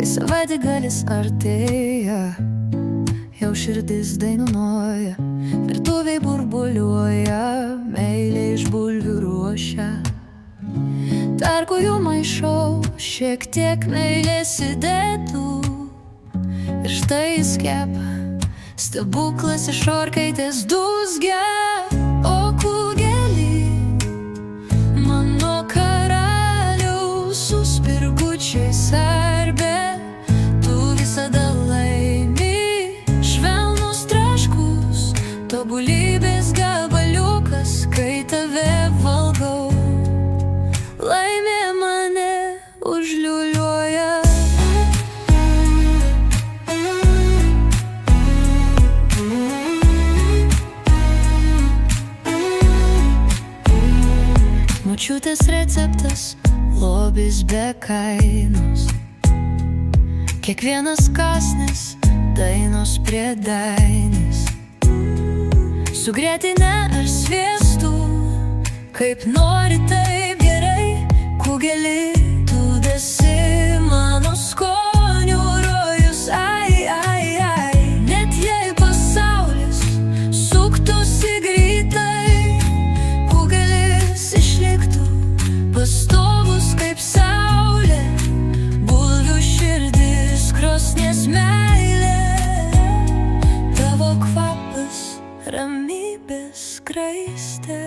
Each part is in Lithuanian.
kai savaitgalis artėja, jau širdis dainuoja, virtuvėj burbuliuoja, meilė iš bulvių ruošia. Tarku jų maišau, šiek tiek meilės įdėtų, ir štai jis kepa, stebuklas iš orkaitės dūzgia. O kugeli, mano karaliaus, su spirgučiais arbė, tu visada laimi, švelnus traškus, tobulybės gabaliukas, kai tave valgau. Laimė mane užliūliuoja. Močiutės receptas, lobis be kainos, kiekvienas kąsnis, dainos prie dainis, su grietinė ar sviestu, kaip nori taip gerai. Kugeli, tu esi mano skonių rojus, ai, ai, ai. Net jei pasaulis suktųsi greitai, kugelis išliktų pastovus kaip saulė, bulvių širdis, krosnies meilė, tavo kvapas ramybės skraistė.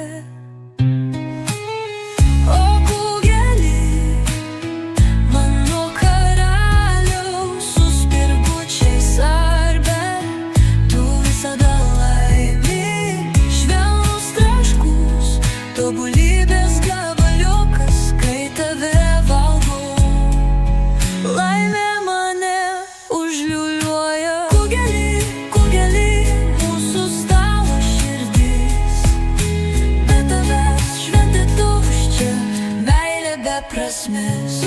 Tobulybės gabaliukas, kai tave valgau. Laimė mane užliūliuoja. Kugeli, kugeli, mūsų stalo širdis, be tavęs šventė tuščia, meilė be prasmės.